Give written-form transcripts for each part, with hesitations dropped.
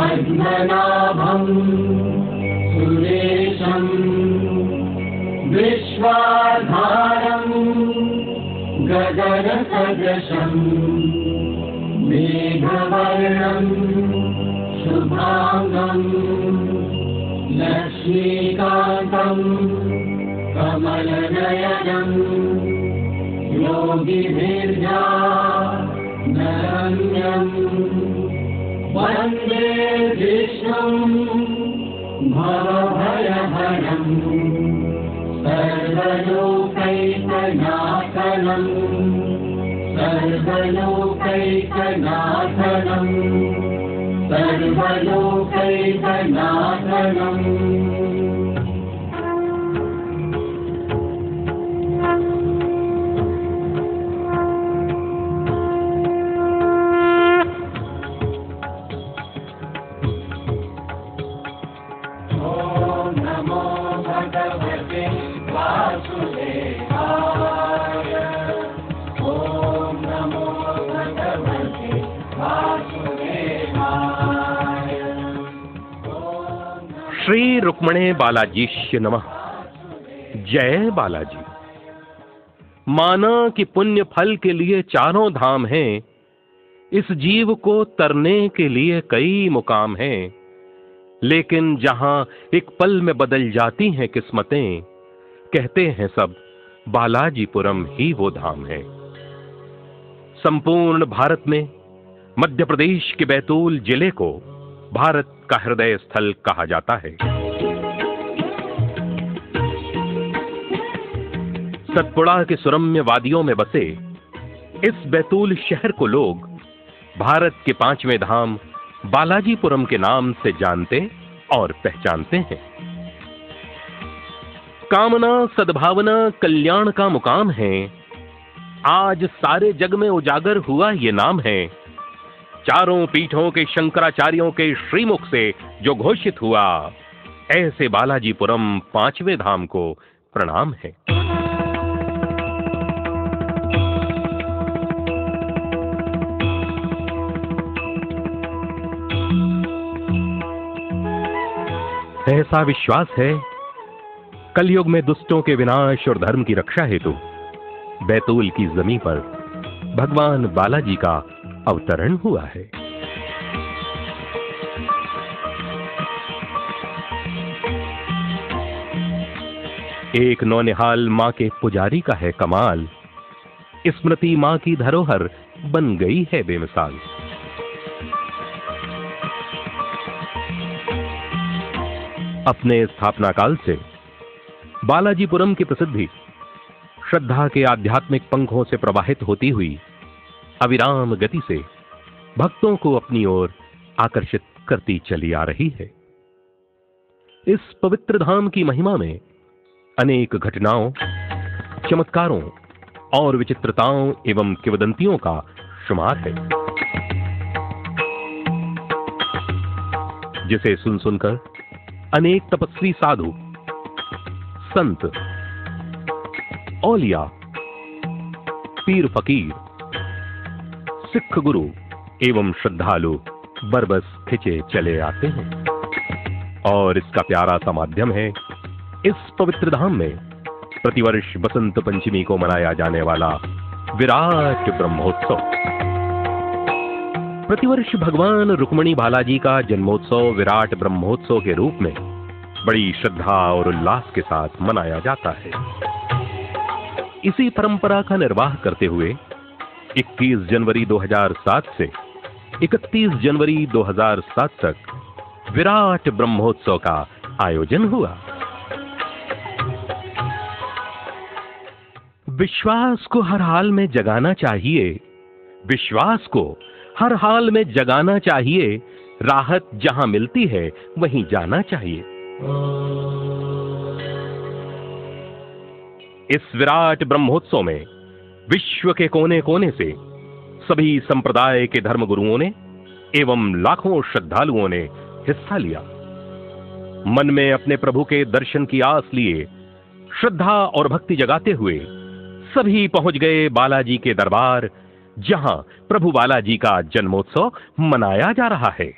पद्मनाभं सुरेशं विश्वाधारं गगनसदृशं मेघवर्णं शुभांगं लक्ष्मीकान्तं कमलनयनं योगिभिर्ध्यानगम्यं वन्दे विष्णुं भवभयहरं सर्वलोकैकनाथनं सर्वलोकैकनाथनं सर्वलोकैकनाथनं। श्री रुक्मणे बालाजीश्य नमः। जय बालाजी। माना कि पुण्य फल के लिए चारों धाम हैं, इस जीव को तरने के लिए कई मुकाम हैं, लेकिन जहां एक पल में बदल जाती हैं किस्मतें, कहते हैं सब बालाजीपुरम ही वो धाम है। संपूर्ण भारत में मध्य प्रदेश के बैतूल जिले को भारत का हृदय स्थल कहा जाता है। सतपुड़ा के सुरम्य वादियों में बसे इस बैतूल शहर को लोग भारत के 5वें धाम बालाजीपुरम के नाम से जानते और पहचानते हैं। कामना, सद्भावना, कल्याण का मुकाम है। आज सारे जग में उजागर हुआ ये नाम है। चारों पीठों के शंकराचार्यों के श्रीमुख से जो घोषित हुआ, ऐसे बालाजीपुरम 5वें धाम को प्रणाम है। ऐसा विश्वास है, कलयुग में दुष्टों के विनाश और धर्म की रक्षा हेतु बैतूल की जमीन पर भगवान बालाजी का अवतरण हुआ है। एक नौनिहाल मां के पुजारी का है कमाल, स्मृति मां की धरोहर बन गई है बेमिसाल। अपने स्थापना काल से बालाजीपुरम की प्रसिद्धि श्रद्धा के आध्यात्मिक पंखों से प्रवाहित होती हुई अविराम गति से भक्तों को अपनी ओर आकर्षित करती चली आ रही है। इस पवित्र धाम की महिमा में अनेक घटनाओं, चमत्कारों और विचित्रताओं एवं किंवदंतियों का शुमार है, जिसे सुन सुनकर अनेक तपस्वी साधु, संत, औलिया, पीर फकीर, सिख गुरु एवं श्रद्धालु बरबस खिंचे चले आते हैं। और इसका प्यारा सा माध्यम है इस पवित्र धाम में प्रतिवर्ष बसंत पंचमी को मनाया जाने वाला विराट ब्रह्मोत्सव। प्रतिवर्ष भगवान रुक्मणी बालाजी का जन्मोत्सव विराट ब्रह्मोत्सव के रूप में बड़ी श्रद्धा और उल्लास के साथ मनाया जाता है। इसी परंपरा का निर्वाह करते हुए 21 जनवरी 2007 से 31 जनवरी 2007 तक विराट ब्रह्मोत्सव का आयोजन हुआ। विश्वास को हर हाल में जगाना चाहिए, विश्वास को हर हाल में जगाना चाहिए, राहत जहां मिलती है वहीं जाना चाहिए। इस विराट ब्रह्मोत्सव में विश्व के कोने कोने से सभी संप्रदाय के धर्मगुरुओं ने एवं लाखों श्रद्धालुओं ने हिस्सा लिया। मन में अपने प्रभु के दर्शन की आस लिए श्रद्धा और भक्ति जगाते हुए सभी पहुंच गए बालाजी के दरबार, जहां प्रभु बालाजी का जन्मोत्सव मनाया जा रहा है।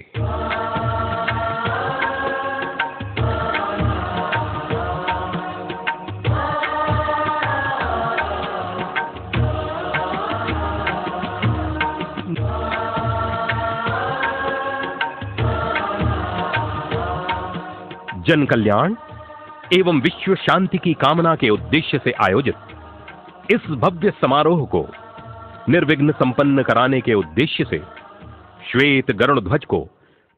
जन कल्याण एवं विश्व शांति की कामना के उद्देश्य से आयोजित इस भव्य समारोह को निर्विघ्न संपन्न कराने के उद्देश्य से श्वेत गरुड़ ध्वज को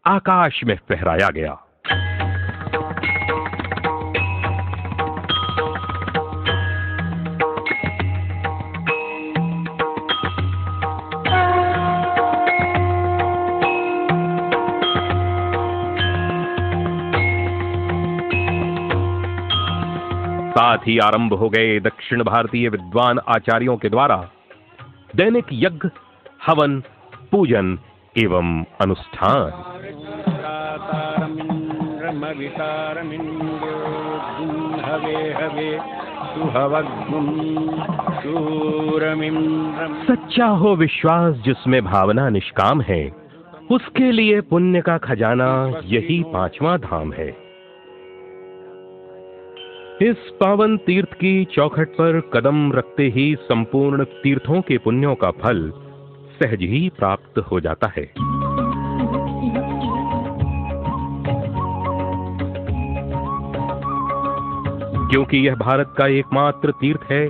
आकाश में फहराया गया। साथ ही आरंभ हो गए दक्षिण भारतीय विद्वान आचार्यों के द्वारा दैनिक यज्ञ, हवन, पूजन एवं अनुष्ठान। सच्चा हो विश्वास जिसमें भावना निष्काम है, उसके लिए पुण्य का खजाना यही 5वां धाम है। इस पावन तीर्थ की चौखट पर कदम रखते ही संपूर्ण तीर्थों के पुण्यों का फल सहज ही प्राप्त हो जाता है। क्योंकि यह भारत का एकमात्र तीर्थ है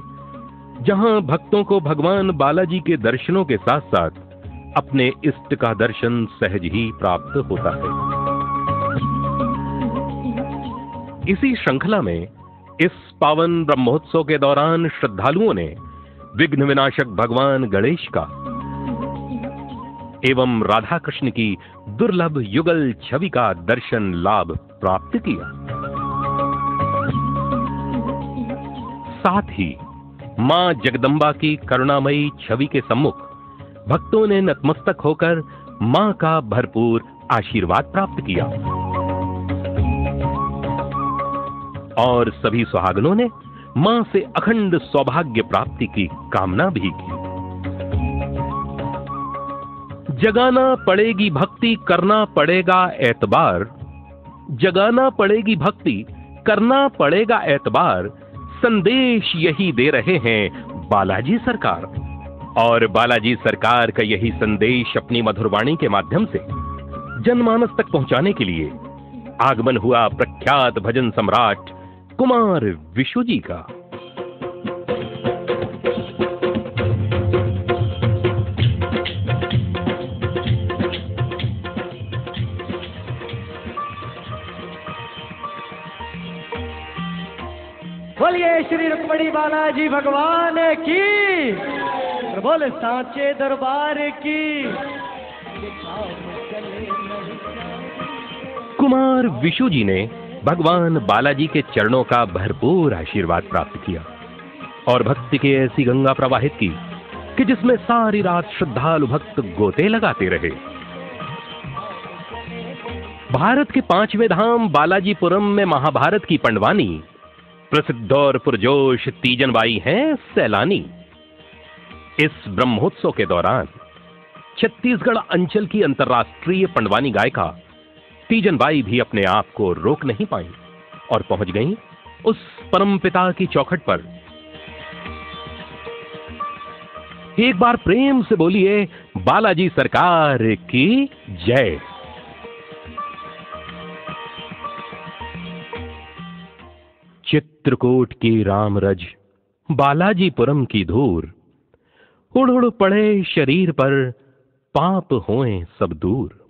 जहां भक्तों को भगवान बालाजी के दर्शनों के साथ साथ अपने इष्ट का दर्शन सहज ही प्राप्त होता है। इसी श्रृंखला में इस पावन ब्रह्मोत्सव के दौरान श्रद्धालुओं ने विघ्न विनाशक भगवान गणेश का एवं राधा कृष्ण की दुर्लभ युगल छवि का दर्शन लाभ प्राप्त किया। साथ ही मां जगदंबा की करुणामयी छवि के सम्मुख भक्तों ने नतमस्तक होकर मां का भरपूर आशीर्वाद प्राप्त किया और सभी सुहागनों ने मां से अखंड सौभाग्य प्राप्ति की कामना भी की। जगाना पड़ेगी भक्ति, करना पड़ेगा एतबार। जगाना पड़ेगी भक्ति, करना पड़ेगा एतबार। संदेश यही दे रहे हैं बालाजी सरकार। और बालाजी सरकार का यही संदेश अपनी मधुरवाणी के माध्यम से जनमानस तक पहुंचाने के लिए आगमन हुआ प्रख्यात भजन सम्राट कुमार विशु जी का। बोलिए श्री रुक्मणी बालाजी भगवान की, बोले सांचे दरबार की। कुमार विशु जी ने भगवान बालाजी के चरणों का भरपूर आशीर्वाद प्राप्त किया और भक्ति की ऐसी गंगा प्रवाहित की कि जिसमें सारी रात श्रद्धालु भक्त गोते लगाते रहे। भारत के 5वें धाम बालाजीपुरम में महाभारत की पंडवानी प्रसिद्ध और पुरजोश तीजनबाई हैं सैलानी। इस ब्रह्मोत्सव के दौरान छत्तीसगढ़ अंचल की अंतर्राष्ट्रीय पंडवानी गायिका तीजनबाई भी अपने आप को रोक नहीं पाई और पहुंच गईं उस परमपिता की चौखट पर। एक बार प्रेम से बोलिए बालाजी सरकार की जय। चित्रकूट की रामरज, बालाजीपुरम की धूर, उड़ उड़ पड़े शरीर पर, पाप होएं सब दूर।